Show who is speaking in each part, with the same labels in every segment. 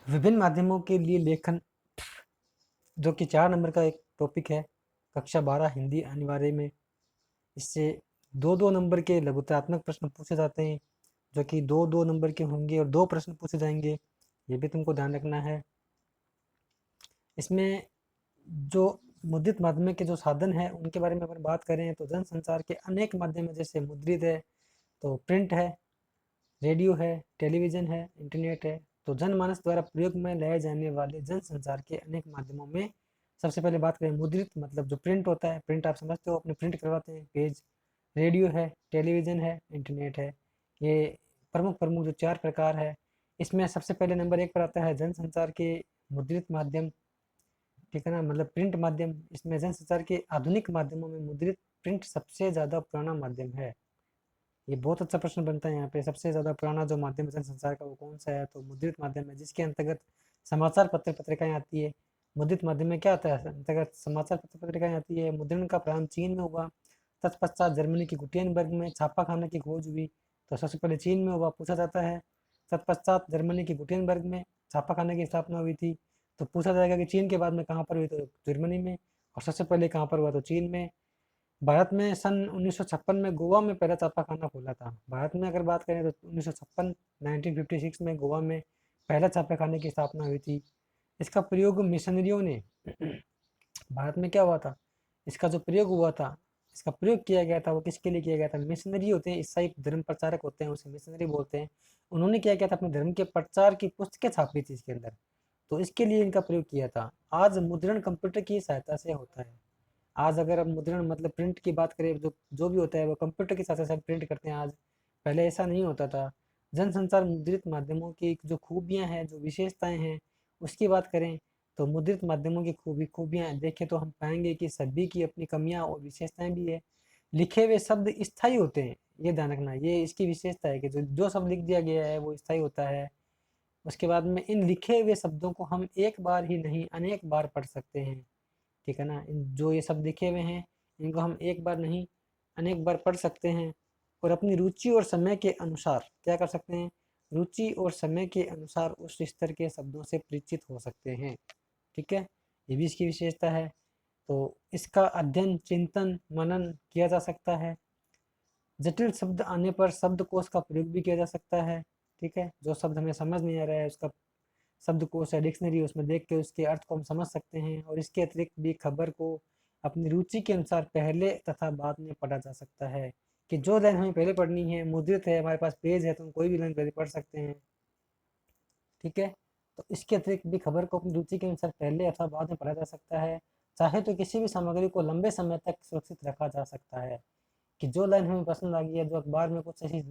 Speaker 1: विभिन्न माध्यमों के लिए लेखन, जो कि 4 नंबर का एक टॉपिक है। कक्षा 12 हिंदी अनिवार्य में इससे 2-2 नंबर के लघुत्तरात्मक प्रश्न पूछे जाते हैं, जो कि 2-2 नंबर के होंगे और 2 प्रश्न पूछे जाएंगे। ये भी तुमको ध्यान रखना है। इसमें जो मुद्रित माध्यम के जो साधन है उनके बारे में अगर बात करें तो जनसंचार के अनेक माध्यम है, जैसे मुद्रित है तो प्रिंट है, रेडियो है, टेलीविज़न है, इंटरनेट है। तो जनमानस द्वारा प्रयोग में लाए जाने वाले जनसंचार के अनेक माध्यमों में सबसे पहले बात करें मुद्रित, मतलब जो प्रिंट होता है, प्रिंट आप समझते हो, अपने प्रिंट करवाते हैं पेज। रेडियो है, टेलीविज़न है, इंटरनेट है। ये प्रमुख प्रमुख जो 4 प्रकार है। इसमें सबसे पहले नंबर 1 पर आता है जनसंचार के मुद्रित माध्यम, ठीक है ना, मतलब प्रिंट माध्यम। इसमें जनसंचार के आधुनिक माध्यमों में मुद्रित प्रिंट सबसे ज़्यादा पुराना माध्यम है। ये बहुत अच्छा प्रश्न बनता है यहाँ पे, सबसे ज़्यादा पुराना जो माध्यम है जनसंचार का वो कौन सा है, तो मुद्रित माध्यम है, जिसके अंतर्गत समाचार पत्र पत्रिकाएं आती है। मुद्रित माध्यम में क्या आता है, अंतर्गत समाचार पत्र पत्रिकाएं आती है। मुद्रण का प्रारंभ चीन में हुआ, तत्पश्चात जर्मनी के गुटेनबर्ग में छापाखाना की खोज हुई। तो सबसे पहले चीन में हुआ, पूछा जाता है। तत्पश्चात जर्मनी के गुटेनबर्ग में छापाखाना की स्थापना हुई थी। तो पूछा जाएगा कि चीन के बाद में कहाँ पर हुई, तो जर्मनी में। और सबसे पहले कहाँ पर हुआ, तो चीन में। भारत में सन 1956 में गोवा में पहला छापाखाना खोला था। भारत में अगर बात करें तो 1956 1956 में गोवा में पहला छापाखाने की स्थापना हुई थी। इसका प्रयोग मिशनरियों ने भारत में क्या हुआ था, इसका जो प्रयोग हुआ था, इसका प्रयोग किया गया था वो किसके लिए किया गया था, मिशनरी होते हैं, ईसाई धर्म प्रचारक होते हैं, उसे मिशनरी बोलते हैं। उन्होंने क्या किया था, अपने धर्म के प्रचार की पुस्तकें छापी थी इसके अंदर, तो इसके लिए इनका प्रयोग किया था। आज मुद्रण कंप्यूटर की सहायता से होता है। आज अगर हम मुद्रण मतलब प्रिंट की बात करें, जो जो भी होता है वो कंप्यूटर की सहायता से हम प्रिंट करते हैं आज, पहले ऐसा नहीं होता था। जनसंचार मुद्रित माध्यमों की जो खूबियां हैं, जो विशेषताएं हैं, उसकी बात करें तो मुद्रित माध्यमों की खूबियां देखें तो हम पाएंगे कि सभी की अपनी कमियां और विशेषताएं भी है। लिखे हुए शब्द स्थायी होते हैं, ये ध्यान रखना, ये इसकी विशेषता है कि जो जो शब्द लिख दिया गया है वो स्थायी होता है। उसके बाद में इन लिखे हुए शब्दों को हम एक बार ही नहीं अनेक बार पढ़ सकते हैं, ठीक है ना। जो ये सब लिखे हुए हैं इनको हम एक बार नहीं अनेक बार पढ़ सकते हैं, और अपनी रुचि और समय के अनुसार क्या कर सकते हैं, रुचि और समय के अनुसार उस स्तर के शब्दों से परिचित हो सकते हैं, ठीक है। ये भी इसकी विशेषता है। तो इसका अध्ययन, चिंतन, मनन किया जा सकता है। जटिल शब्द आने पर शब्दकोश का प्रयोग भी किया जा सकता है, ठीक है। जो शब्द हमें समझ नहीं आ रहा है उसका शब्दकोश है, डिक्शनरी, उसमें देख के उसके अर्थ को हम समझ सकते हैं। और इसके अतिरिक्त भी खबर को अपनी रुचि के अनुसार पहले तथा बाद में पढ़ा जा सकता है, कि जो लाइन हमें पहले पढ़नी है, मुद्रित है, हमारे पास पेज है, तो हम कोई भी लाइन पहले पढ़ सकते हैं, ठीक है। तो इसके अतिरिक्त भी खबर को अपनी रुचि के अनुसार पहले अथवा बाद में पढ़ा जा सकता है। चाहे तो किसी भी सामग्री को लंबे समय तक सुरक्षित रखा जा सकता है, कि जो लाइन हमें पसंद आ गई है, जो अखबार में कुछ ऐसी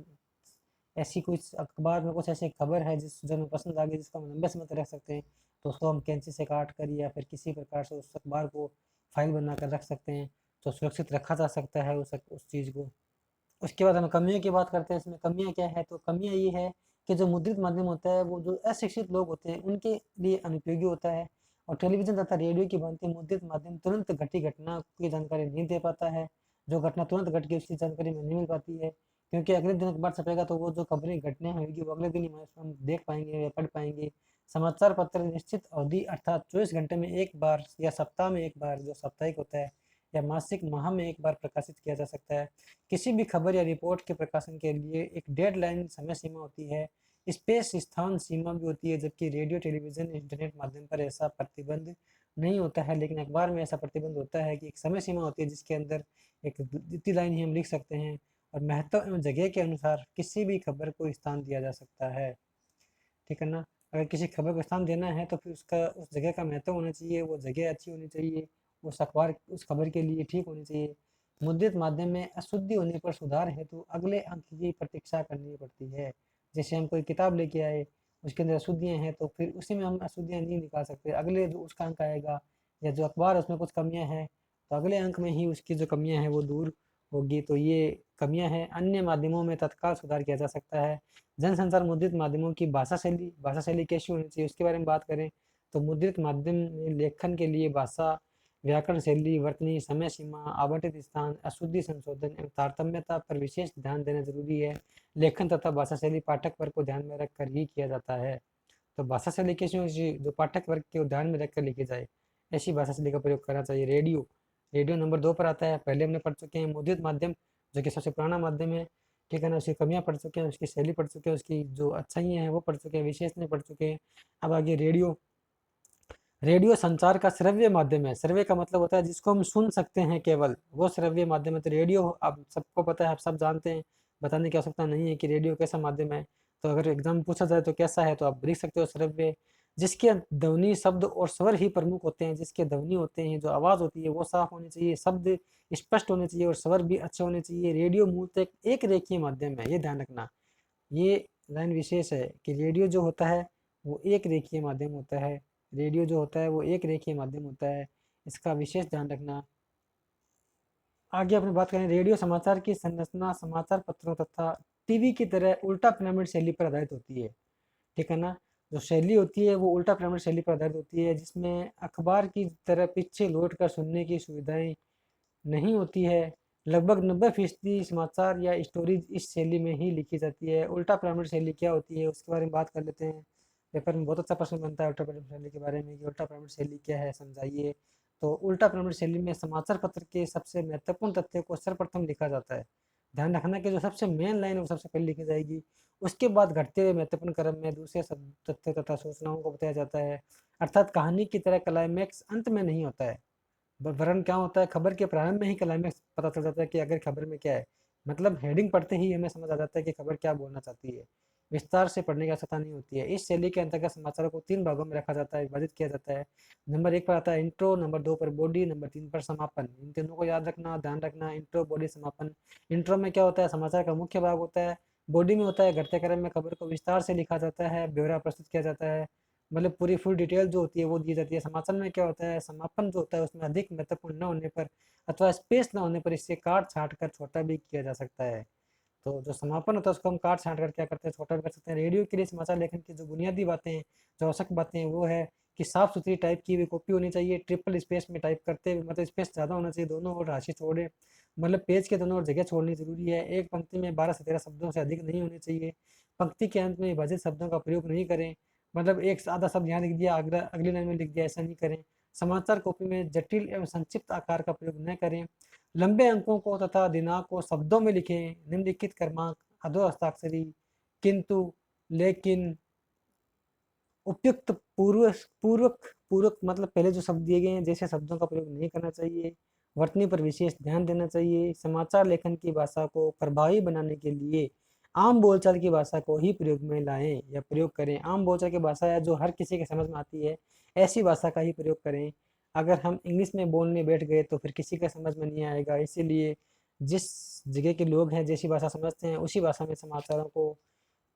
Speaker 1: ऐसी कुछ अखबार में कुछ ऐसी खबर है जिस जो हमें पसंद आ गई, जिसको हम लंबे समय तक रख सकते हैं, तो उसको हम कैंची से काट कर या फिर किसी प्रकार से उस अखबार को फाइल बना कर रख सकते हैं, तो सुरक्षित रखा जा सकता है उस चीज़ को। उसके बाद हम कमियों की बात करते हैं। इसमें कमियाँ क्या है, तो कमियाँ ये है कि जो मुद्रित माध्यम होता है वो जो अशिक्षित लोग होते हैं उनके लिए अनुपयोगी होता है। और टेलीविज़न तथा रेडियो की भांति मुद्रित माध्यम तुरंत घटी घटना की जानकारी नहीं दे पाता है। जो घटना तुरंत घट गई उसकी जानकारी हमें नहीं मिल पाती है, क्योंकि अगले दिन अखबार छपेगा तो वो जो खबरें घटनाएं होगी वो अगले दिन ही हम देख पाएंगे या पढ़ पाएंगे। समाचार पत्र निश्चित अवधि अर्थात 24 घंटे में एक बार या सप्ताह में एक बार, जो साप्ताहिक होता है, या मासिक माह में एक बार प्रकाशित किया जा सकता है। किसी भी खबर या रिपोर्ट के प्रकाशन के लिए एक डेडलाइन समय सीमा होती है, स्पेस स्थान सीमा भी होती है, जबकि रेडियो, टेलीविज़न, इंटरनेट माध्यम पर ऐसा प्रतिबंध नहीं होता है। लेकिन अखबार में ऐसा प्रतिबंध होता है कि एक समय सीमा होती है जिसके अंदर एक इतनी लाइन ही हम लिख सकते हैं, और महत्व एवं जगह के अनुसार किसी भी खबर को स्थान दिया जा सकता है, ठीक है ना। अगर किसी खबर को स्थान देना है तो फिर उसका उस जगह का महत्व होना चाहिए, वो जगह अच्छी होनी चाहिए, उस अखबार उस खबर के लिए ठीक होनी चाहिए। मुद्रित माध्यम में अशुद्धि होने पर सुधार हेतु अगले अंक की प्रतीक्षा करनी पड़ती है। जैसे हम कोई किताब लेके आए, उसके अंदर अशुद्धियाँ हैं, तो फिर उसी में हम अशुद्धियाँ नहीं निकाल सकते, अगले जो उसका अंक आएगा या जो अखबार है उसमें कुछ कमियाँ हैं, तो अगले अंक में ही उसकी जो कमियाँ हैं वो दूर होगी। तो ये कमियाँ हैं। अन्य माध्यमों में तत्काल सुधार किया जा सकता है। जनसंचार मुद्रित माध्यमों की भाषा शैली कैसी होनी चाहिए उसके बारे में बात करें, तो मुद्रित माध्यम में लेखन के लिए भाषा, व्याकरण शैली, वर्तनी, समय सीमा, आवंटित स्थान, अशुद्धि संशोधन एवं तारतम्यता पर विशेष ध्यान देना जरूरी है। लेखन तथा भाषा शैली पाठक वर्ग को ध्यान में रखकर ही किया जाता है। तो भाषा शैली कैसी होनी चाहिए, जो पाठक वर्ग के ध्यान में रखकर लिखी जाए, ऐसी भाषा शैली का प्रयोग करना चाहिए। रेडियो, रेडियो नंबर 2 पर आता है। पहले हमने पढ़ चुके हैं मुद्रित माध्यम, जो कि सबसे पुराना माध्यम है, ठीक है ना। उसकी कमियां पढ़ चुके हैं, उसकी शैली पढ़ चुके हैं, उसकी जो अच्छाइयाँ हैं वो पढ़ चुके हैं, विशेषताएं पढ़ चुके हैं। अब आगे रेडियो। रेडियो संचार का श्रव्य माध्यम है। श्रव्य का मतलब होता है जिसको हम सुन सकते हैं, केवल वो श्रव्य माध्यम है। तो रेडियो आप सबको पता है, आप सब जानते हैं, बताने की आवश्यकता नहीं है कि रेडियो कैसा माध्यम है। तो अगर एग्जाम पूछा जाए तो कैसा है, तो आप लिख सकते हो श्रव्य। जिसके ध्वनि, शब्द और स्वर ही प्रमुख होते हैं, जिसके ध्वनि होते हैं, जो आवाज़ होती है वो साफ होनी चाहिए, शब्द स्पष्ट होने चाहिए और स्वर भी अच्छे होने चाहिए। रेडियो मूलतः एक रेखीय माध्यम है, ये ध्यान रखना। ये लाइन विशेष है कि रेडियो जो होता है वो एक रेखीय माध्यम होता है। रेडियो जो होता है वो एक रेखीय माध्यम होता है, इसका विशेष ध्यान रखना। आगे अपनी बात करें, रेडियो समाचार की संरचना समाचार पत्रों तथा टीवी की तरह उल्टा पिरामिड शैली पर आधारित होती है, ठीक है ना। जो शैली होती है वो उल्टा पिरामिड शैली पर आधारित होती है, जिसमें अखबार की तरह पीछे लौट कर सुनने की सुविधाएं नहीं होती है। लगभग 90% समाचार या स्टोरीज इस शैली में ही लिखी जाती है। उल्टा पिरामिड शैली क्या होती है उसके बारे में बात कर लेते हैं। पेपर में बहुत अच्छा प्रश्न बनता है उल्टा पिरामिड शैली के बारे में कि उल्टा पिरामिड शैली क्या है, समझाइए। तो उल्टा पिरामिड शैली में समाचार पत्र के सबसे महत्वपूर्ण तथ्य को सर्वप्रथम लिखा जाता है। ध्यान रखना कि जो सबसे मेन लाइन है वो सबसे पहले लिखी जाएगी। उसके बाद घटते हुए महत्वपूर्ण क्रम में दूसरे सब तथ्य तथा सूचनाओं को बताया जाता है। अर्थात कहानी की तरह क्लाइमैक्स अंत में नहीं होता है, वरन क्या होता है, खबर के प्रारंभ में ही क्लाइमैक्स पता चल जाता है कि अगर खबर में क्या है। मतलब हेडिंग पढ़ते ही हमें समझ आ जाता है कि खबर क्या बोलना चाहती है। विस्तार से पढ़ने की आवश्यकता नहीं होती है। इस शैली के अंतर्गत समाचारों को 3 भागों में रखा जाता है, विभाजित किया जाता है। नंबर 1 पर आता है इंट्रो, नंबर 2 पर बॉडी, नंबर 3 पर समापन। इन तीनों को याद रखना, ध्यान रखना, इंट्रो, बॉडी, समापन। इंट्रो में क्या होता है, समाचार का मुख्य भाग होता है। बॉडी में होता है घटते क्रम में खबर को विस्तार से लिखा जाता है, ब्यौरा प्रस्तुत किया जाता है, मतलब पूरी फुल डिटेल जो होती है वो दी जाती है। समाचार में क्या होता है, समापन जो होता है उसमें अधिक महत्वपूर्ण न होने पर अथवा स्पेस न होने पर इसे काट छाँट कर छोटा भी किया जा सकता है। तो जो समापन होता है उसको हम काट छाँट कर क्या करते हैं, छोटा भी कर सकते हैं। रेडियो के लिए समाचार लेखन की जो बुनियादी बातें हैं, जो आवश्यक बातें हैं, वो है कि साफ सुथरी टाइप की हुई कॉपी होनी चाहिए, ट्रिपल स्पेस में टाइप करते हुए, मतलब स्पेस ज़्यादा होना चाहिए, दोनों ओर राशि छोड़े, मतलब पेज के दोनों ओर जगह छोड़नी जरूरी है। एक पंक्ति में 12 से 13 शब्दों से अधिक नहीं होने चाहिए। पंक्ति के अंत में विभाजित शब्दों का प्रयोग नहीं करें, मतलब एक आधा शब्द यहाँ लिख दिया, अगला अगली लाइन में लिख दिया, ऐसा नहीं करें। समाचार कॉपी में जटिल एवं संक्षिप्त आकार का प्रयोग न करें। लंबे अंकों को तथा दिनांक को शब्दों में लिखें। निम्नलिखित क्रमांक, अधो हस्ताक्षरी, किंतु, लेकिन, उपयुक्त, पूर्वक पूर्वक पूर्वक मतलब पहले जो शब्द दिए गए हैं जैसे शब्दों का प्रयोग नहीं करना चाहिए। वर्तनी पर विशेष ध्यान देना चाहिए। समाचार लेखन की भाषा को प्रभावी बनाने के लिए आम बोलचाल की भाषा को ही प्रयोग में लाएं या प्रयोग करें। आम बोलचाल की भाषा है जो हर किसी के समझ में आती है, ऐसी भाषा का ही प्रयोग करें। अगर हम इंग्लिश में बोलने बैठ गए तो फिर किसी का समझ में नहीं आएगा। इसीलिए जिस जगह के लोग हैं जैसी भाषा समझते हैं उसी भाषा में समाचारों को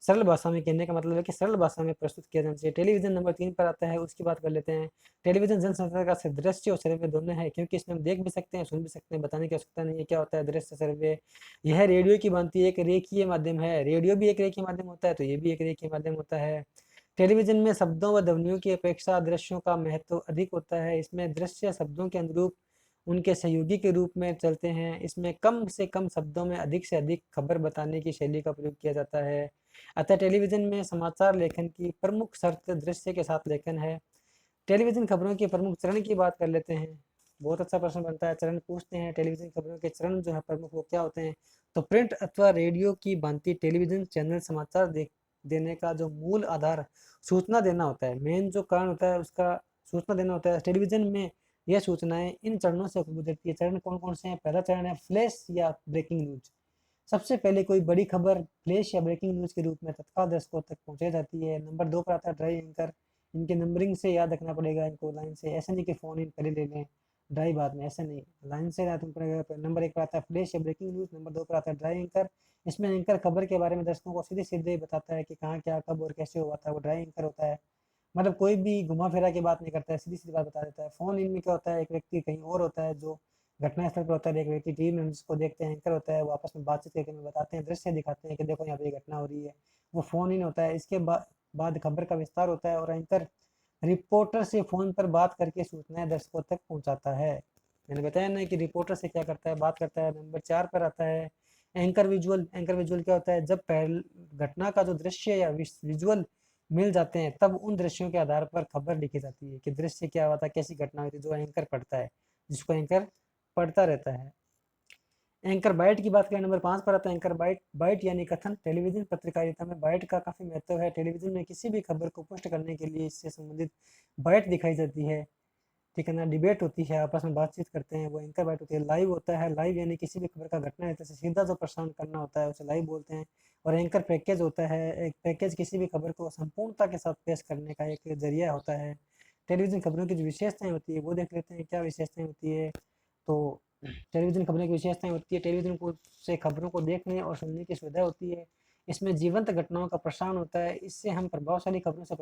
Speaker 1: सरल भाषा में कहने का मतलब है कि सरल भाषा में प्रस्तुत किया जाना चाहिए। टेलीविजन नंबर 3 पर आता है, उसकी बात कर लेते हैं। टेलीविजन जनसंचार का दृश्य और श्रव्य दोनों है, क्योंकि इसमें हम देख भी सकते हैं, सुन भी सकते हैं, बताने की आवश्यकता नहीं है क्या होता है दृश्य श्रव्य। यह रेडियो की भांति एक रेखीय माध्यम है। रेडियो भी एक रेखीय माध्यम होता है तो ये भी एक रेखीय माध्यम होता है। टेलीविजन में शब्दों व ध्वनियों की अपेक्षा दृश्यों का महत्व अधिक होता है। इसमें दृश्य शब्दों के अनुरूप उनके सहयोगी के रूप में चलते हैं। इसमें कम से कम शब्दों में अधिक से अधिक खबर बताने की शैली का प्रयोग किया जाता है। अतः टेलीविजन में समाचार लेखन की प्रमुख शर्त दृश्य के साथ लेखन है। टेलीविजन खबरों के प्रमुख चरण की बात कर लेते हैं। बहुत अच्छा प्रश्न बनता है, चरण पूछते हैं टेलीविजन खबरों के चरण जो है प्रमुख वो क्या होते हैं। तो प्रिंट अथवा रेडियो की भांति टेलीविजन चैनल समाचार देने का जो मूल आधार सूचना देना होता है, मेन जो कारण होता है उसका सूचना देना होता है। टेलीविजन में यह सूचनाएं इन चरणों से गुजरती है। चरण कौन कौन से हैं, पहला चरण है फ्लैश या ब्रेकिंग न्यूज। सबसे पहले कोई बड़ी खबर फ्लैश या ब्रेकिंग न्यूज के रूप में तत्काल दर्शकों तक पहुंचाई जाती है। नंबर 2 पर आता है ड्राई एंकर। इनके नंबरिंग से याद रखना पड़ेगा इनको लाइन से, ऐसे नहीं कि फोन इन पहले ले लें ड्राई बाद में, ऐसे नहीं, लाइन से याद रखना पड़ेगा। नंबर 1 पर आता है फ्लैश या ब्रेकिंग न्यूज, नंबर 2 पर आता है ड्राई एंकर। इसमें एंकर खबर के बारे में दर्शकों को सीधे सीधे बताता है कि कहाँ क्या कब और कैसे हुआ था, वो ड्राई एंकर होता है। मतलब कोई भी घुमा फिरा के बात नहीं करता है, सीधी सीधी बात बता देता है। फोन इन में क्या होता है, एक व्यक्ति कहीं और होता है जो घटनास्थल पर होता है, एक व्यक्ति टीवी में जिसको देखते हैं एंकर होता है, वो आपस में बातचीत करके हमें बताते हैं, दृश्य दिखाते हैं कि देखो यहाँ पे ये घटना हो रही है, वो फोन इन होता है। इसके बाद खबर का विस्तार होता है और एंकर रिपोर्टर से फोन पर बात करके सूचनाएं दर्शकों तक पहुंचाता है। मैंने बताया ना कि रिपोर्टर से क्या करता है, बात करता है। नंबर 4 पर आता है एंकर विजुअल। एंकर विजुअल क्या होता है, जब पहल घटना का जो दृश्य या विजुअल मिल जाते हैं, तब उन दृश्यों के आधार पर खबर लिखी जाती है कि दृश्य क्या हुआ था, कैसी घटना हुई थी, जो एंकर पढ़ता है, जिसको एंकर पढ़ता रहता है। एंकर बाइट की बात करें, नंबर 5 पर आता है एंकर बाइट। बाइट यानी कथन। टेलीविजन पत्रकारिता में बाइट का काफ़ी महत्व है। टेलीविजन में किसी भी खबर को पुष्ट करने के लिए इससे संबंधित बाइट दिखाई जाती है, ठीक है ना। डिबेट होती है, आपस में बातचीत करते हैं, वो एंकर बाइट होती है। लाइव होता है, लाइव यानी किसी भी खबर का घटना है जैसे सीधा जो प्रसारण करना होता है उसे लाइव बोलते हैं। और एंकर पैकेज होता है, एक पैकेज किसी भी खबर को संपूर्णता के साथ पेश करने का एक जरिया होता है। टेलीविजन खबरों की जो विशेषताएं होती है वो देख लेते हैं, क्या विशेषताएं होती है। तो टेलीविजन खबरों की विशेषताएं होती है, टेलीविजन को से खबरों को देखने और सुनने की सुविधा होती है। इसमें जीवंत घटनाओं का प्रसारण होता है, इससे हम प्रभावशाली खबरों से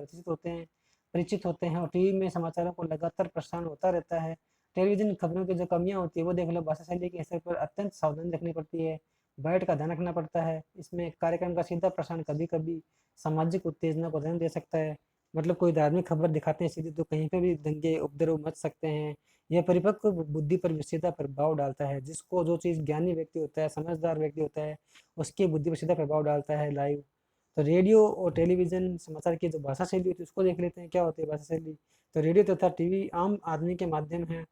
Speaker 1: परिचित होते हैं और टीवी में समाचारों को लगातार प्रसारण होता रहता है। टेलीविजन खबरों की जो कमियां होती है वो देख लो, भाषा शैली के स्तर पर अत्यंत सावधानी रखनी पड़ती है, बाइट का ध्यान रखना पड़ता है। इसमें कार्यक्रम का सीधा प्रसारण कभी कभी सामाजिक उत्तेजना को जन्म दे सकता है, मतलब कोई धार्मिक खबर दिखाते हैं सीधे तो कहीं पे भी दंगे उपद्रव मच सकते हैं। यह परिपक्व बुद्धि पर भी सीधा प्रभाव डालता है, जिसको जो चीज़ ज्ञानी व्यक्ति होता है, समझदार व्यक्ति होता है, उसकी बुद्धि पर सीधा प्रभाव डालता है लाइव। तो रेडियो और टेलीविज़न समाचार की जो भाषा शैली होती है उसको देख लेते हैं, क्या होती है भाषा शैली। तो रेडियो तथा टीवी आम आदमी के माध्यम है।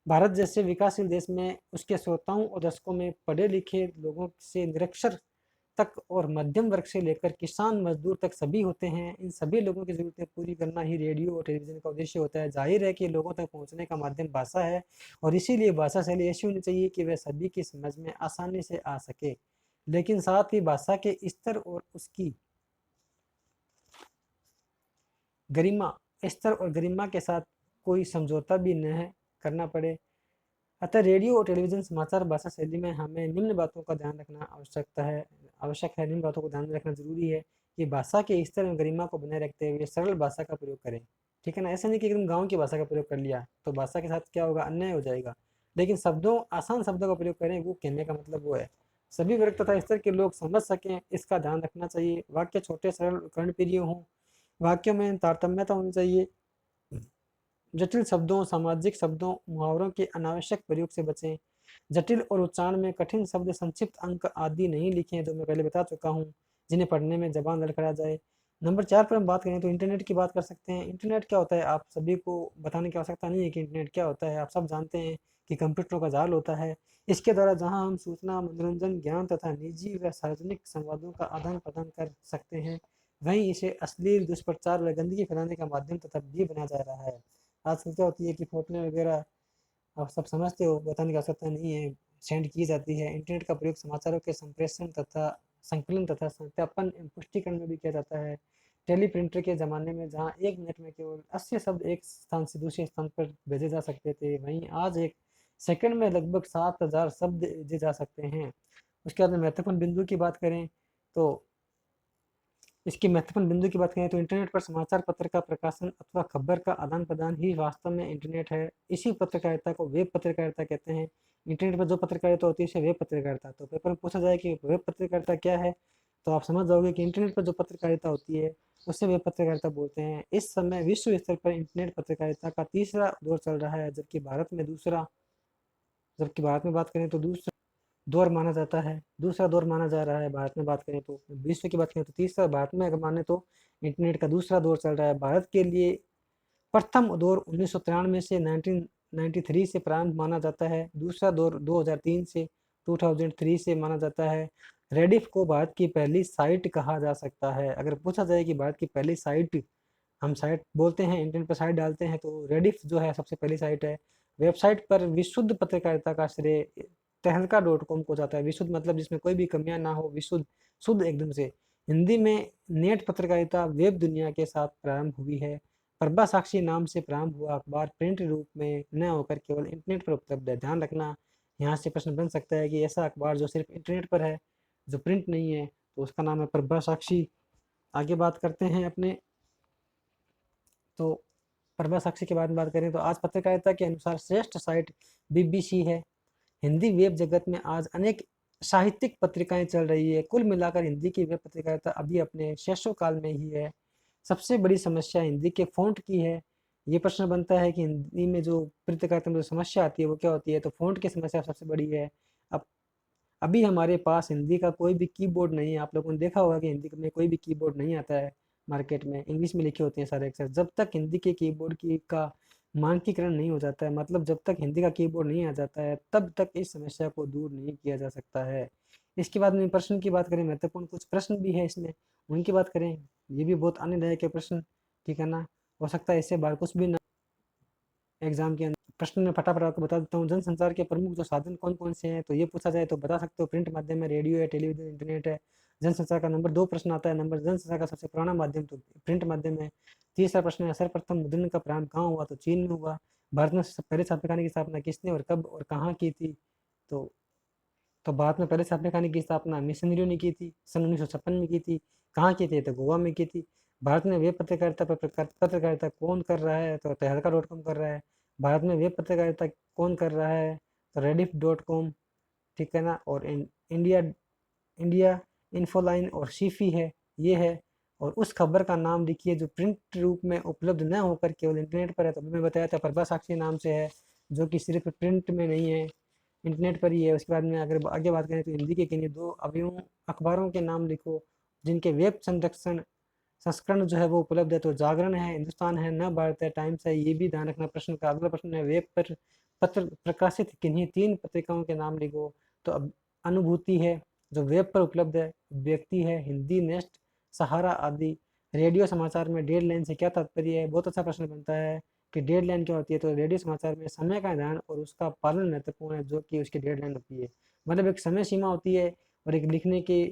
Speaker 1: भारत जैसे विकासशील देश में उसके श्रोताओं और दर्शकों में पढ़े लिखे लोगों से निरक्षर तक और मध्यम वर्ग से लेकर किसान मजदूर तक सभी होते हैं। इन सभी लोगों की ज़रूरतें पूरी करना ही रेडियो और टेलीविज़न का उद्देश्य होता है। जाहिर है कि लोगों तक पहुंचने का माध्यम भाषा है और इसीलिए भाषा शैली ऐसी होनी चाहिए कि वह सभी की समझ में आसानी से आ सके, लेकिन साथ ही भाषा के स्तर और उसकी गरिमा स्तर और गरिमा के साथ कोई समझौता भी न करना पड़े। अतः रेडियो और टेलीविज़न समाचार भाषा शैली में हमें निम्न बातों का ध्यान रखना आवश्यक है, निम्न बातों को ध्यान में रखना ज़रूरी है कि भाषा के स्तर में गरिमा को बनाए रखते हुए सरल भाषा का प्रयोग करें, ठीक है ना। ऐसा नहीं कि एकदम गाँव की भाषा का प्रयोग कर लिया तो भाषा के साथ क्या होगा, अन्याय हो जाएगा। लेकिन आसान शब्दों का प्रयोग करें, वो कहने का मतलब वो है सभी वर्ग तथा स्तर के लोग समझ सकें, इसका ध्यान रखना चाहिए। वाक्य छोटे सरल कर्णप्रिय हों, वाक्यों में तारतम्यता होनी चाहिए। जटिल शब्दों, सामाजिक शब्दों, मुहावरों के अनावश्यक प्रयोग से बचें। जटिल और उच्चारण में कठिन शब्द, संक्षिप्त अंक आदि नहीं लिखें, जो मैं पहले बता चुका हूँ, जिन्हें पढ़ने में जबान लड़खड़ा जाए। नंबर 4 पर हम बात करें तो इंटरनेट की बात कर सकते हैं। इंटरनेट क्या होता है, आप सभी को बताने की आवश्यकता नहीं है कि इंटरनेट क्या होता है। आप सब जानते हैं कि कंप्यूटरों का जाल होता है। इसके द्वारा जहाँ हम सूचना, मनोरंजन, ज्ञान तथा निजी व सार्वजनिक संवादों का आदान प्रदान कर सकते हैं, वहीं इसे अश्लील, दुष्प्रचार व गंदगी फैलाने का माध्यम तथा भी बनाया जा रहा है। आजकल क्या होती है कि फ़ोटोएँ वगैरह आप सब समझते हो, बताने की आवश्यकता नहीं है, सेंड की जाती है। इंटरनेट का प्रयोग समाचारों के संप्रेषण तथा संकलन तथा सत्यापन एवं पुष्टिकरण में भी किया जाता है। टेलीप्रिंटर के ज़माने में जहाँ 1 मिनट में केवल 80 शब्द एक स्थान से दूसरे स्थान पर भेजे जा सकते थे, वहीं आज 1 सेकंड में लगभग 7000 शब्द भेजे जा सकते हैं। उसके बाद में महत्वपूर्ण बिंदु की बात करें तो इसकी महत्वपूर्ण बिंदु की बात करें तो इंटरनेट पर समाचार पत्र का प्रकाशन अथवा खबर का आदान प्रदान ही वास्तव में इंटरनेट है। इसी पत्रकारिता को वेब पत्रकारिता कहते हैं। इंटरनेट पर जो पत्रकारिता होती है इसे वेब पत्रकारिता। तो पेपर में पूछा जाए कि वेब पत्रकारिता क्या है, तो आप समझ जाओगे कि इंटरनेट पर जो पत्रकारिता होती है उससे वेब पत्रकारिता बोलते हैं। इस समय विश्व स्तर पर इंटरनेट पत्रकारिता का तीसरा दौर चल रहा है, जबकि भारत में बात करें तो दूसरा दौर माना जा रहा है। भारत में बात करें तो विश्व की बात करें तो तीसरा, भारत में अगर माने तो इंटरनेट का दूसरा दौर चल रहा है। भारत के लिए प्रथम दौर 1993 से 1993 से प्रारंभ माना जाता है। दूसरा दौर 2003 से 2003 से माना जाता है। रेडिफ को भारत की पहली साइट कहा जा सकता है। अगर पूछा जाए कि भारत की पहली साइट, हम साइट बोलते हैं, इंटरनेट पर साइट डालते हैं, तो रेडिफ जो है सबसे पहली साइट है। वेबसाइट पर विशुद्ध पत्रकारिता का श्रेय तहलका .com को जाता है। विशुद्ध मतलब जिसमें कोई भी कमियां ना हो, विशुद्ध, शुद्ध एकदम से। हिंदी में नेट पत्रकारिता वेब दुनिया के साथ प्रारंभ हुई है। प्रभा साक्षी नाम से प्रारंभ हुआ अखबार प्रिंट रूप में न होकर केवल इंटरनेट पर उपलब्ध है। ध्यान रखना, यहाँ से प्रश्न बन सकता है कि ऐसा अखबार जो सिर्फ इंटरनेट पर है, जो प्रिंट नहीं है, तो उसका नाम है प्रभा साक्षी। आगे बात करते हैं अपने, तो प्रभा साक्षी के बारे में बात करें तो आज पत्रकारिता के अनुसार श्रेष्ठ साइट BBC है। हिंदी वेब जगत में आज अनेक साहित्यिक पत्रिकाएं चल रही है। कुल मिलाकर हिंदी की वेब पत्रकारिता अभी अपने शैशव काल में ही है। सबसे बड़ी समस्या हिंदी के फ़ॉन्ट की है। ये प्रश्न बनता है कि हिंदी में जो पत्रकारिता में जो समस्या आती है वो क्या होती है, तो फ़ॉन्ट की समस्या सबसे बड़ी है। अब अभी हमारे पास हिंदी का कोई भी कीबोर्ड नहीं है। आप लोगों ने देखा होगा कि हिंदी में कोई भी कीबोर्ड नहीं आता है। मार्केट में, इंग्लिश में लिखे होते हैं सारे अक्षर। जब तक हिंदी के कीबोर्ड की का मानकीकरण नहीं हो जाता है, मतलब जब तक हिंदी का कीबोर्ड नहीं आ जाता है, तब तक इस समस्या को दूर नहीं किया जा सकता है। इसके बाद में प्रश्न की बात करें, महत्वपूर्ण कुछ प्रश्न भी है इसमें, उनकी बात करें। ये भी बहुत आनंददायक है प्रश्न, ठीक है ना। हो सकता है इससे बाहर कुछ भी ना एग्जाम के अंदर। प्रश्न में फटाफट आपको बता देता हूँ, जनसंचार के प्रमुख जो साधन कौन कौन से हैं, तो ये पूछा जाए तो बता सकते हो, प्रिंट माध्यम है, रेडियो है, टेलीविजन, इंटरनेट है। जनसंचार का नंबर 2 प्रश्न आता है, नंबर जनसंचार का सबसे पुराना माध्यम तो प्रिंट माध्यम है। तीसरा प्रश्न है, सर्वप्रथम मुद्रण का प्रारंभ कहाँ हुआ, तो चीन में हुआ। भारत में पहले छापेखाने की स्थापना किसने और कब और कहाँ की थी, तो भारत में पहले छापेखाने की स्थापना मिशनरियों ने की थी, सन 1956 में की थी। कहाँ की थी, तो गोवा में की थी। भारत में वेब पत्रकारिता पर पत्रकारिता कौन कर रहा है, तो तहलका डॉट कॉम कर रहा है। भारत में वेब पत्रकारिता कौन कर रहा है, तो रेडिफ डॉट कॉम, ठीक है ना। और इंडिया इंडिया इन्फोलाइन और शीफी है, ये है। और उस खबर का नाम लिखिए जो प्रिंट रूप में उपलब्ध न होकर केवल इंटरनेट पर है, तो अभी मैं बताया था प्रभा साक्षी नाम से है, जो कि सिर्फ प्रिंट में नहीं है, इंटरनेट पर ही है। उसके बाद में अगर आगे बात करें तो हिंदी के किन्हीं 2 अवयों अखबारों के नाम लिखो जिनके वेब संरक्षण संस्करण जो है वो उपलब्ध है, तो जागरण है, हिंदुस्तान है, नव भारत है, टाइम्स है। ये भी ध्यान रखना प्रश्न का। अगला प्रश्न है, वेब पर पत्र प्रकाशित किन्हीं 3 पत्रिकाओं के नाम लिखो, तो अब अनुभूति है जो वेब पर उपलब्ध है, व्यक्ति है, हिंदी नेस्ट, सहारा आदि। रेडियो समाचार में डेड लाइन से क्या तात्पर्य है, बहुत अच्छा प्रश्न बनता है कि डेड लाइन क्या होती है, तो रेडियो समाचार में समय का ध्यान और उसका पालन महत्वपूर्ण है, जो कि उसकी डेड लाइन होती है। मतलब एक समय सीमा होती है और एक लिखने की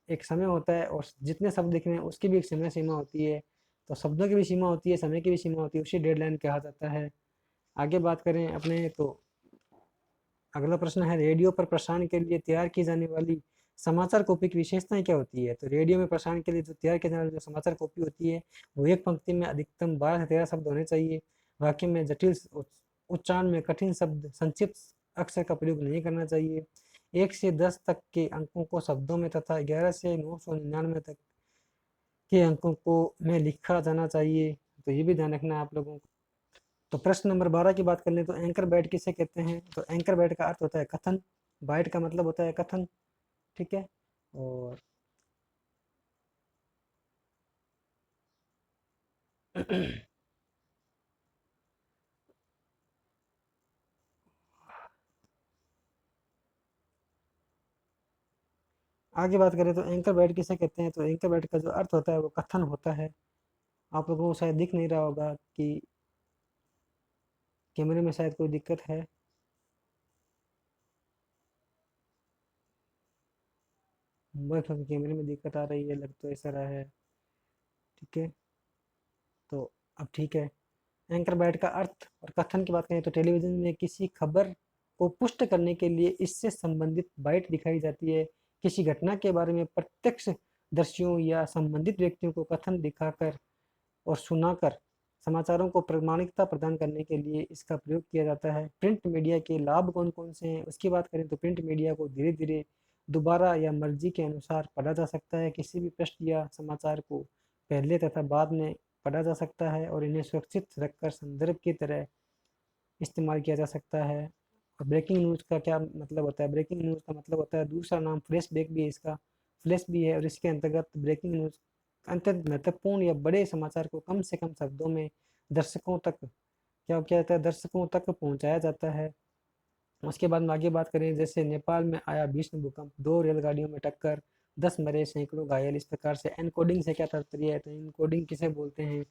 Speaker 1: एक समय होता है, और जितने शब्द लिखने हैं उसकी भी एक समय सीमा होती है। तो शब्दों की भी सीमा होती है, समय की भी सीमा होती है, उसी डेडलाइन कहा जाता है। आगे बात करें अपने, तो अगला प्रश्न है, रेडियो पर प्रसारण के लिए तैयार की जाने वाली समाचार कॉपी की विशेषताएं क्या होती है, तो रेडियो में प्रसारण के लिए जो तैयार की जाने वाली जो समाचार कॉपी होती है, वो एक पंक्ति में अधिकतम 12 से 13 शब्द होने चाहिए। वाक्य में जटिल उच्चारण में कठिन शब्द, संक्षिप्त अक्षर का प्रयोग नहीं करना चाहिए। 1 से 10 तक के अंकों को शब्दों में तथा 11 से 999 तक के अंकों को में लिखा जाना चाहिए। तो ये भी ध्यान रखना है आप लोगों को। तो प्रश्न नंबर 12 की बात कर लें, तो एंकर बैट किसे कहते हैं, तो एंकर बैट का अर्थ होता है कथन, बाइट का मतलब होता है कथन, ठीक है। और आगे बात करें तो एंकर बैट किसे कहते हैं, तो एंकर बैट का जो अर्थ होता है वो कथन होता है। आप लोगों को शायद दिख नहीं रहा होगा कि कैमरे में शायद कोई दिक्कत है। मोबाइल फोन के कैमरे में दिक्कत आ रही है, लग तो ऐसा रहा है, ठीक है। तो अब ठीक है। एंकर बैट का अर्थ और कथन की बात करें तो टेलीविजन में किसी खबर को पुष्ट करने के लिए इससे संबंधित बाइट दिखाई जाती है। किसी घटना के बारे में प्रत्यक्ष दर्शियों या संबंधित व्यक्तियों को कथन दिखाकर और सुनाकर समाचारों को प्रामाणिकता प्रदान करने के लिए इसका प्रयोग किया जाता है। प्रिंट मीडिया के लाभ कौन कौन से हैं, उसकी बात करें तो प्रिंट मीडिया को धीरे धीरे दोबारा या मर्जी के अनुसार पढ़ा जा सकता है। किसी भी पृष्ठ या समाचार को पहले तथा बाद में पढ़ा जा सकता है और इन्हें सुरक्षित रखकर संदर्भ की तरह इस्तेमाल किया जा सकता है। और ब्रेकिंग न्यूज़ का क्या मतलब होता है, ब्रेकिंग न्यूज़ का मतलब होता है, दूसरा नाम फ्लैश बैक भी है इसका, फ्लैश भी है। और इसके अंतर्गत ब्रेकिंग न्यूज़ अत्यंत महत्वपूर्ण या बड़े समाचार को कम से कम शब्दों में दर्शकों तक क्या क्या जाता है, दर्शकों तक पहुंचाया जाता है। उसके बाद में आगे बात करें, जैसे नेपाल में आया भीषण भूकंप, 2 रेलगाड़ियों में टक्कर, 10 मरे, सैकड़ों घायल। इस प्रकार से एनकोडिंग से क्या तात्पर्य है, तो एनकोडिंग किसे बोलते हैं,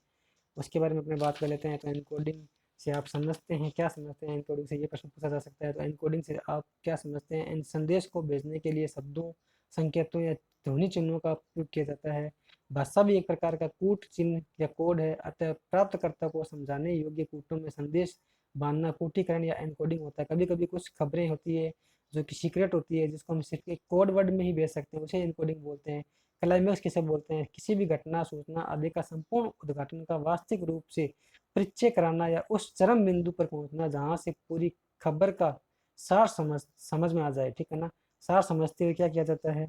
Speaker 1: उसके बारे में अपने बात कर लेते हैं। तो एनकोडिंग से आप समझते हैं, क्या समझते हैं एनकोडिंग से, ये प्रश्न पूछा जा सकता है। तो एनकोडिंग से आप क्या समझते हैं, इन संदेश को भेजने के लिए शब्दों, संकेतों या ध्वनि चिन्हों का उपयोग किया जाता है। भाषा भी एक प्रकार का कूट चिन्ह या कोड है, अतः प्राप्तकर्ता को समझाने योग्य कूटों में संदेश बांधना कूटीकरण या एनकोडिंग होता है। कभी कभी कुछ खबरें होती है जो कि सीक्रेट होती है, जिसको हम सिर्फ एक कोड वर्ड में ही भेज सकते हैं, उसे एनकोडिंग बोलते हैं। क्लाइमेक्स किसे बोलते हैं, किसी भी घटना, सूचना आदि का संपूर्ण उद्घाटन का वास्तविक रूप से परिचय कराना या उस चरम बिंदु पर पहुंचना जहां से पूरी खबर का सार समझ समझ में आ जाए, ठीक है ना। सार समझते हुए क्या किया जाता है,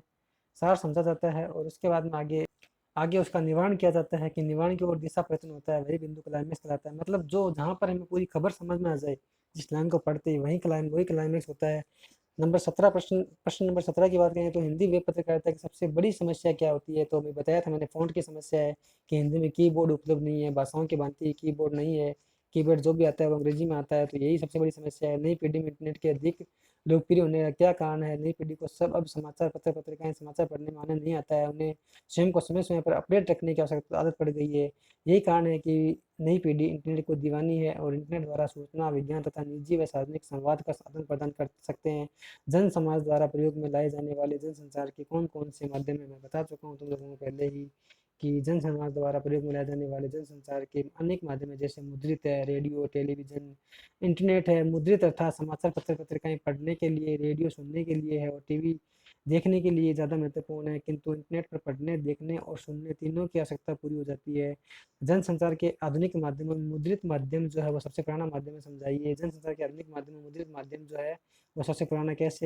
Speaker 1: सार समझा जाता है। और उसके बाद में आगे आगे उसका निवारण किया जाता है कि निवारण की ओर दिशा प्रयत्न होता है, वही बिंदु क्लाइमेक्स कहलाता है। मतलब जो जहाँ पर हमें पूरी खबर समझ में आ जाए, जिस लाइन को पढ़ते ही वही क्लाइमेक्स होता है। नंबर 17 प्रश्न नंबर 17 की बात करें तो हिंदी वेब पत्रकारिता की सबसे बड़ी समस्या क्या होती है? तो अभी बताया था मैंने, फ़ॉन्ट की समस्या है कि हिंदी में कीबोर्ड उपलब्ध नहीं है, भाषाओं की भांति कीबोर्ड नहीं है, कीबोर्ड जो भी आता है वो अंग्रेजी में आता है, तो यही सबसे बड़ी समस्या है। नई पीढ़ी में इंटरनेट के अधिक लोकप्रिय होने का क्या कारण है? नई पीढ़ी को सब अब समाचार पत्र पत्रिकाएँ समाचार पढ़ने में आनंद नहीं आता है, उन्हें स्वयं को समय-समय पर अपडेट रखने की आवश्यकता आदत पड़ गई है। यही कारण है कि नई पीढ़ी इंटरनेट को दीवानी है और इंटरनेट द्वारा सूचना, विज्ञान तथा निजी व सार्वजनिक संवाद का साधन प्रदान कर सकते हैं। जन समाज द्वारा प्रयोग में लाए जाने वाले जनसंचार के कौन-कौन से माध्यम हैं? मैं बता चुका हूँ तुम लोगों को पहले ही कि जन समाज द्वारा प्रयोग में लाए जाने वाले जनसंचार के अनेक माध्यम हैं, जैसे मुद्रित है, रेडियो, टेलीविज़न, इंटरनेट है। मुद्रित अर्थात समाचार पत्र पत्रिकाएँ पढ़ने के लिए, रेडियो सुनने के लिए है और टीवी देखने के लिए ज़्यादा महत्वपूर्ण है, किंतु इंटरनेट पर पढ़ने, देखने और सुनने तीनों की आवश्यकता पूरी हो जाती है। जनसंचार के आधुनिक माध्यमों में मुद्रित माध्यम जो है वो सबसे पुराना माध्यम है, समझाइए। जनसंचार के आधुनिक माध्यम में मुद्रित माध्यम जो है वो सबसे पुराना कैसे?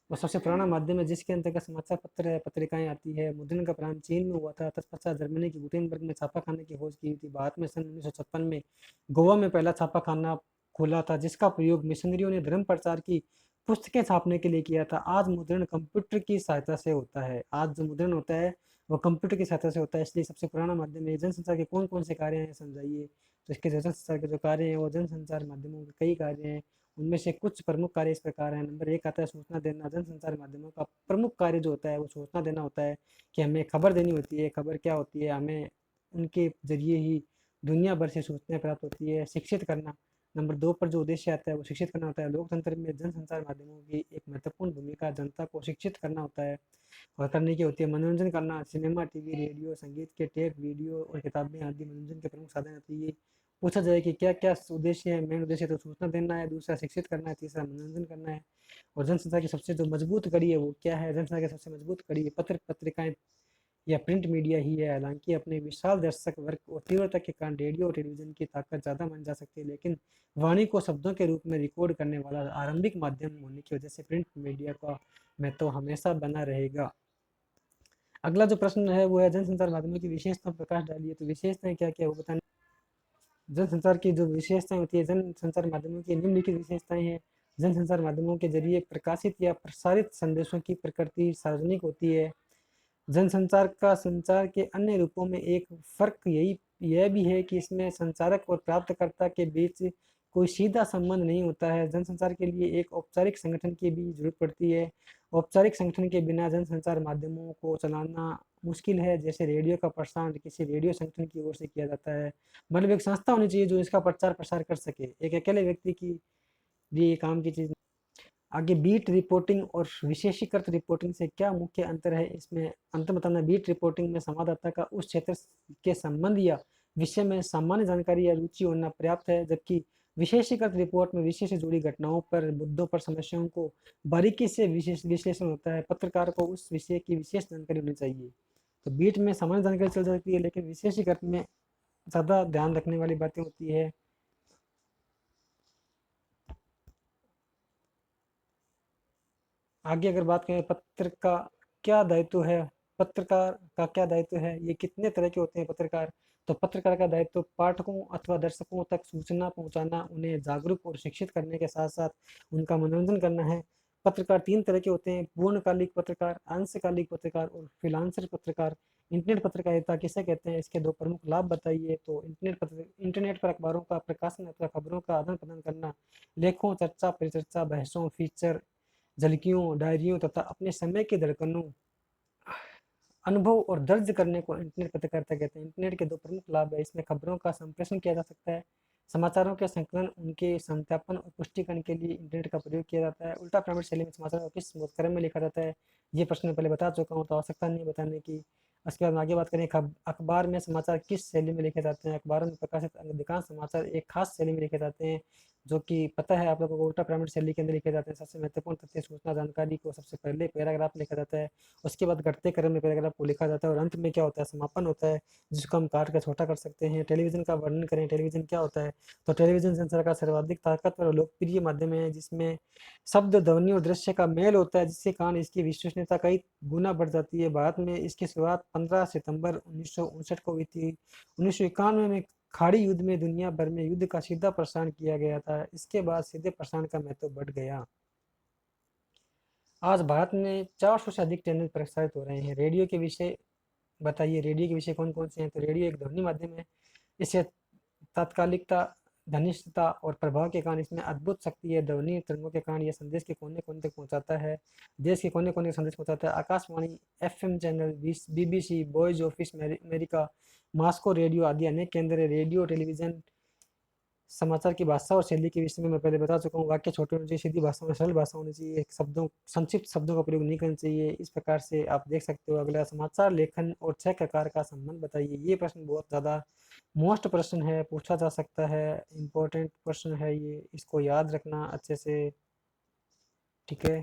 Speaker 1: वो सबसे पुराना माध्यम है जिसके अंतर्गत समाचार पत्र है, पत्रिकाएं आती है। मुद्रण का प्रारंभ चीन में हुआ था, तत्पश्चात जर्मनी की गुटेनबर्ग में छापाखाने की खोज की थी। भारत में सन 1956 में गोवा में पहला छापाखाना खोला था, जिसका प्रयोग मिशनरियों ने धर्म प्रचार की पुस्तकें छापने के लिए किया था। आज मुद्रण कंप्यूटर की सहायता से होता है। आज जो मुद्रण होता है वो कंप्यूटर की सहायता से होता है, इसलिए सबसे पुराना माध्यम है। जनसंचार के कौन कौन से कार्य हैं समझाइए। तो इसके जो जनसंचार के जो कार्य हैं वो जनसंचार माध्यमों के कई कार्य हैं। उनमें से कुछ प्रमुख कार्य इस प्रकार हैं। नंबर एक आता है सूचना देना। जनसंचार माध्यमों का प्रमुख कार्य जो होता है वो सूचना देना होता है कि हमें खबर देनी होती है। खबर क्या होती है? हमें उनके जरिए ही दुनिया भर से सूचनाएं प्राप्त होती है। शिक्षित करना, नंबर दो पर जो उद्देश्य आता है वो शिक्षित करना होता है। लोकतंत्र में जनसंचार माध्यमों की एक महत्वपूर्ण भूमिका जनता को शिक्षित करना होता है और करने की होती है। मनोरंजन करना, सिनेमा, टीवी, रेडियो, संगीत के टेप, वीडियो और किताबें आदि मनोरंजन के प्रमुख साधन होती है। पूछा जाए कि क्या क्या उद्देश्य है? मेन उद्देश्य तो सूचना देना है, दूसरा शिक्षित करना है, तीसरा मनोरंजन करना है। और जनसंचार की सबसे जो मजबूत कड़ी है वो क्या है? जनसंचार की सबसे मजबूत कड़ी है पत्र पत्रिकाएं या प्रिंट मीडिया ही है। हालांकि अपने विशाल दर्शक वर्ग और तीव्रता के कारण रेडियो और टेलीविजन की ताकत ज़्यादा मान जा सकती है, लेकिन वाणी को शब्दों के रूप में रिकॉर्ड करने वाला आरंभिक माध्यम होने की वजह से प्रिंट मीडिया का महत्व हमेशा बना रहेगा। अगला जो प्रश्न है वो है जनसंचार माध्यमों की विशेषता पर प्रकाश डालिए। तो विशेषताएं क्या क्या है वो बताने। जनसंचार की जो विशेषताएं होती है, जनसंचार माध्यमों की निम्नलिखित विशेषताएं हैं। जनसंचार माध्यमों के जरिए प्रकाशित या प्रसारित संदेशों की प्रकृति सार्वजनिक होती है। जनसंचार का संचार के अन्य रूपों में एक फर्क यह भी है कि इसमें संचारक और प्राप्तकर्ता के बीच कोई सीधा संबंध नहीं होता है। जनसंचार के लिए एक औपचारिक संगठन की भी जरूरत पड़ती है। औपचारिक संगठन के बिना जनसंचार माध्यमों को चलाना मुश्किल है। जैसे रेडियो का प्रसारण किसी रेडियो संगठन की ओर से किया जाता है, मतलब एक संस्था होनी चाहिए जो इसका प्रचार प्रसार कर सके। एक अकेले व्यक्ति की लिए ये काम की चीज़। आगे बीट रिपोर्टिंग और विशेषीकृत रिपोर्टिंग से क्या मुख्य अंतर है? इसमें अंतर बताना। बीट रिपोर्टिंग में संवाददाता का उस क्षेत्र के संबंध या विषय में सामान्य जानकारी या रुचि होना पर्याप्त है, जबकि विशेषीकृत रिपोर्ट में विषय से जुड़ी घटनाओं पर, मुद्दों पर, समस्याओं को बारीकी से विशेष विश्लेषण होता है। पत्रकार को उस विषय की विशेष जानकारी होनी चाहिए। तो बीट में सामान्य जानकारी चल जाती है, लेकिन विशेषीकृत में ज़्यादा ध्यान रखने वाली बातें होती है। आगे अगर बात करें पत्र का क्या दायित्व है, पत्रकार का क्या दायित्व है, ये कितने तरह के होते हैं पत्रकार। तो पत्रकार का दायित्व पाठकों अथवा दर्शकों तक सूचना पहुंचाना, उन्हें जागरूक और शिक्षित करने के साथ साथ उनका मनोरंजन करना है। पत्रकार तीन तरह के होते हैं: पूर्णकालिक पत्रकार, अंशकालिक पत्रकार और फ्रीलांसर पत्रकार। इंटरनेट पत्रकारिता किसे कहते हैं, इसके दो प्रमुख लाभ बताइए। तो इंटरनेट पर अखबारों का प्रकाशन अथवा खबरों का आदान प्रदान करना, लेखों, चर्चा, परिचर्चा, बहसों, फीचर, झलकियों, डायरियों तथा अपने समय की धड़कनों, अनुभव और दर्ज करने को इंटरनेट पत्रकारिता कहते हैं। इंटरनेट के दो प्रमुख लाभ है। इसमें खबरों का संप्रेषण किया जा सकता है, समाचारों के संकलन, उनके सत्यापन और पुष्टिकरण के लिए इंटरनेट का प्रयोग किया जाता है। उल्टा प्रमाणित शैली में समाचार को किस क्रम में लिखा जाता है, ये प्रश्न पहले बता चुका हूँ, तो आवश्यकता नहीं है बताने की। उसके बाद आगे बात करें अखबार में समाचार किस शैली में लिखे जाते हैं। अखबारों में प्रकाशित अधिकांश समाचार एक खास शैली में लिखे जाते हैं, जो कि पता है आप लोगों को, उल्टा पिरामिड शैली के अंदर लिखे जाते हैं। सबसे महत्वपूर्ण तथ्य, सूचना, जानकारी को सबसे पहले पैराग्राफ लिखा जाता है, उसके बाद घटते क्रम में पैराग्राफ को लिखा जाता है और अंत में क्या होता है, समापन होता है, जिसको हम काट कर छोटा कर सकते हैं। टेलीविजन का वर्णन करें, टेलीविजन क्या होता है। तो टेलीविजन संचार का सर्वाधिक ताकतवर और लोकप्रिय माध्यम है, जिसमें शब्द, ध्वनि और दृश्य का मेल होता है, जिसके कारण इसकी विश्वसनीयता कई गुना बढ़ जाती है। भारत में इसकी शुरुआत 15 सितंबर 1959 को हुई थी। 1991 में खाड़ी युद्ध में दुनिया भर में युद्ध का सीधा प्रसारण किया गया था। इसके बाद सीधे प्रसारण का महत्व बढ़ गया। आज भारत में 400 से अधिक चैनल प्रसारित हो रहे हैं। रेडियो के विषय बताइए, रेडियो के विषय कौन-कौन से हैं? तो रेडियो एक ध्वनि माध्यम है। इससे तात्कालिकता, घनिष्ठता और प्रभाव के कारण इसमें अद्भुत शक्ति है। ध्वनि तरंगों के कारण यह संदेश के कोने-कोने तक पहुँचाता है। देश के कोने-कोने तक संदेश पहुँचाता है। Akashvani, FM channel, BBC, voice of America, Moscow radio आदि अनेक केंद्र हैं। रेडियो, टेलीविज़न समाचार की भाषा और शैली के विषय में मैं पहले बता चुका हूँ। वाक्य छोटे होने चाहिए, सीधी भाषा में सरल भाषा होनी चाहिए, शब्दों संक्षिप्त शब्दों का प्रयोग नहीं करना चाहिए। इस प्रकार से आप देख सकते हो। अगला, समाचार लेखन और छह ककार का संबंध बताइए। ये प्रश्न बहुत ज़्यादा मोस्ट प्रश्न है, पूछा जा सकता है, इम्पोर्टेंट प्रश्न है ये, इसको याद रखना अच्छे से। ठीक है,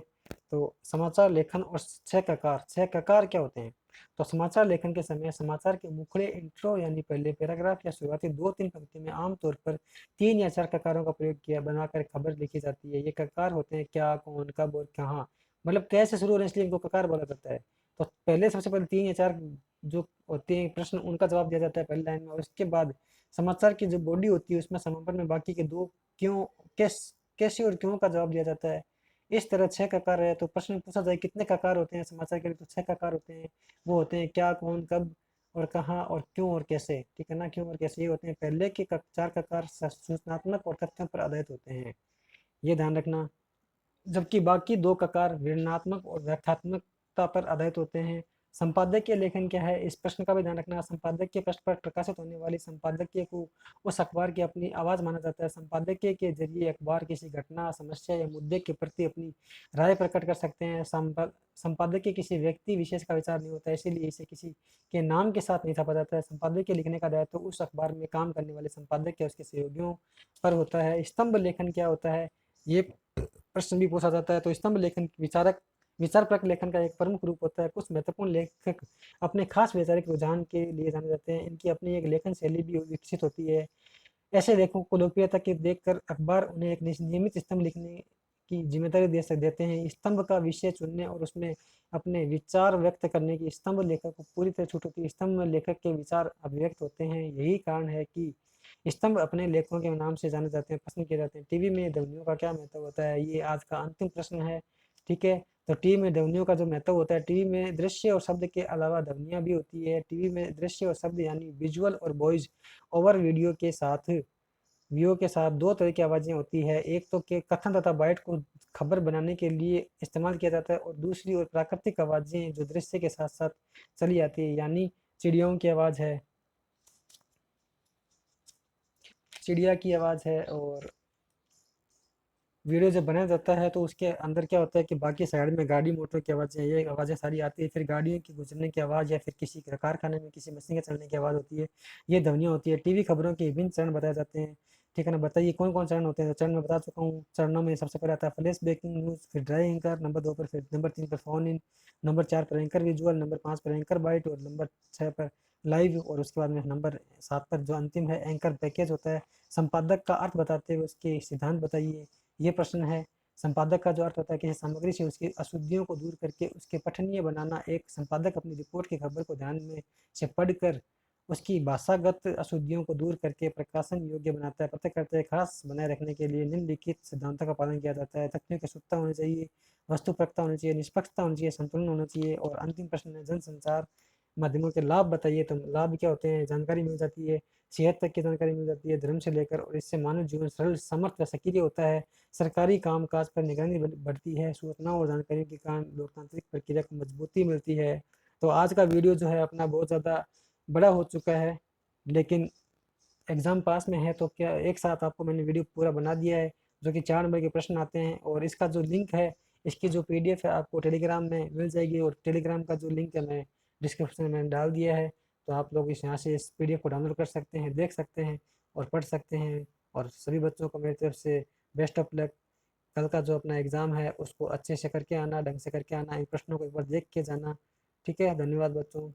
Speaker 1: तो समाचार लेखन और छह ककार क्या होते हैं? तो समाचार लेखन के समय समाचार के मुखड़े, इंट्रो यानी पहले पैराग्राफ या शुरुआती 2-3 पंक्ति में आमतौर पर 3 या 4 ककारों का प्रयोग किया बनाकर खबर लिखी जाती है। ये ककार होते हैं क्या, कौन, कब और कहाँ, मतलब कैसे शुरू हो रहे हैं, इसलिए इनको ककार बोला जाता है। तो पहले सबसे पहले 3 या 4 जो होते हैं प्रश्न, उनका जवाब दिया जाता है पहली लाइन में, और उसके बाद समाचार की जो बॉडी होती है उसमें समापन में बाकी के 2 क्यों, कैसे और क्यों का जवाब दिया जाता है। इस तरह 6 ककार है। तो प्रश्न पूछा जाए कितने ककार होते हैं समाचार के लिए, तो 6 ककार होते हैं। वो होते हैं क्या, कौन, कब और कहाँ और क्यों और कैसे। ठीक है ना, क्यों और कैसे ये होते हैं। पहले के 4 ककार सूचनात्मक और तथ्यों पर आधारित होते हैं, ये ध्यान रखना। जबकि बाकी 2 ककार विवरणात्मक और व्याख्यात्मकता पर आधारित होते हैं। संपादकीय लेखन क्या है, इस प्रश्न का भी ध्यान रखना। संपादकीय पृष्ठ पर प्रकाशित होने वाली संपादकीय को उस अखबार की अपनी आवाज़ माना जाता है। संपादकीय के जरिए अखबार किसी घटना, समस्या या मुद्दे के प्रति अपनी राय प्रकट कर सकते हैं। संपादकीय किसी व्यक्ति विशेष का विचार नहीं होता है, इसीलिए इसे किसी के नाम के साथ नहीं छापा जाता है। संपादकीय लिखने का दायित्व तो उस अखबार में काम करने वाले संपादक या उसके सहयोगियों पर होता है। स्तंभ लेखन क्या होता है, ये प्रश्न भी पूछा जाता है। तो स्तंभ लेखन विचारपरक लेखन का एक प्रमुख रूप होता है। कुछ महत्वपूर्ण लेखक अपने खास वैचारिक रुझान के लिए जाने जाते हैं। इनकी अपनी एक लेखन शैली भी विकसित होती है। ऐसे लेखकों को लोकप्रियता के देखकर अखबार उन्हें एक नियमित स्तंभ लिखने की जिम्मेदारी देते हैं। स्तंभ का विषय चुनने और उसमें अपने विचार व्यक्त करने की स्तंभ लेखक को पूरी तरह छूट होती है। स्तंभ में लेखक के विचार अभिव्यक्त होते हैं। यही कारण है कि स्तंभ अपने लेखकों के नाम से जाने जाते हैं, पसंद किए जाते हैं। टीवी में ध्वनियों का क्या महत्व होता है, ये आज का अंतिम प्रश्न है। ठीक है, तो टीवी में ध्वनियों का जो महत्व होता है, टीवी में दृश्य और शब्द के अलावा ध्वनियाँ भी होती है। टीवी में दृश्य और शब्द यानी विजुअल और वॉइस ओवर वीडियो के साथ 2 तरह की आवाज़ें होती है। एक तो के कथन तथा बाइट को खबर बनाने के लिए इस्तेमाल किया जाता है, और दूसरी ओर प्राकृतिक आवाज़ें जो दृश्य के साथ-साथ चली आती है, यानी चिड़ियों की आवाज़ है, चिड़िया की आवाज़ है। और वीडियो जब बनाया जाता है तो उसके अंदर क्या होता है कि बाकी साइड में गाड़ी मोटर की आवाज़ें, ये आवाज़ें सारी आती है। फिर गाड़ियों की गुजरने की आवाज़ या फिर किसी कारखाने में किसी मशीन के चलने की आवाज़ होती है, ये ध्वनियाँ होती है। टीवी खबरों के विभिन्न चरण बताए जाते हैं। ठीक है ना, बताइए कौन कौन चरण होते हैं। तो चरण मैं बता चुका हूँ। चरणों में सबसे पहले आता है फ्लैश ब्रेकिंग न्यूज़, फिर ड्राई एंकर, नंबर 2 पर, फिर नंबर 3 पर फोन इन, नंबर 4 पर एंकर विजुअल, नंबर 5 पर एंकर बाइट, और नंबर 6 पर लाइव, और उसके बाद में नंबर 7 पर जो अंतिम है एंकर पैकेज होता है। संपादक का अर्थ बताते हुए उसके सिद्धांत बताइए, ये प्रश्न है। संपादक का जो अर्थ होता है कि सामग्री से उसकी अशुद्धियों को दूर करके उसके पठनीय बनाना। एक संपादक अपनी रिपोर्ट की खबर को ध्यान में से पढ़कर उसकी भाषागत अशुद्धियों को दूर करके प्रकाशन योग्य बनाता है। पत्रकारिता खास बनाए रखने के लिए निम्नलिखित सिद्धांतों का पालन किया जाता है। तथ्यों की शुद्धता होनी चाहिए, वस्तुपरकता होनी चाहिए, निष्पक्षता होनी चाहिए, संतुलन होना चाहिए। और अंतिम प्रश्न है जनसंचार माध्यमों के लाभ बताइए। तो लाभ क्या होते हैं, जानकारी मिल जाती है, सेहत तक की जानकारी मिल जाती है, धर्म से लेकर, और इससे मानव जीवन सरल, समर्थ व सक्रिय होता है। सरकारी कामकाज पर निगरानी बढ़ती है। सूचना और जानकारी के कारण लोकतांत्रिक प्रक्रिया को मजबूती मिलती है। तो आज का वीडियो जो है अपना बहुत ज़्यादा बड़ा हो चुका है, लेकिन एग्ज़ाम पास में है तो क्या एक साथ आपको मैंने वीडियो पूरा बना दिया है, जो कि 4 नंबर के प्रश्न आते हैं। और इसका जो लिंक है, इसकी जो पीडीएफ है आपको टेलीग्राम में मिल जाएगी, और टेलीग्राम का जो लिंक है मैं डिस्क्रिप्शन में डाल दिया है। तो आप लोग इस यहाँ से इस पीडीएफ को डाउनलोड कर सकते हैं, देख सकते हैं और पढ़ सकते हैं। और सभी बच्चों को मेरी तरफ से बेस्ट ऑफ लक। कल का जो अपना एग्ज़ाम है उसको अच्छे से करके आना, ढंग से करके आना, इन प्रश्नों को एक बार देख के जाना। ठीक है, धन्यवाद बच्चों।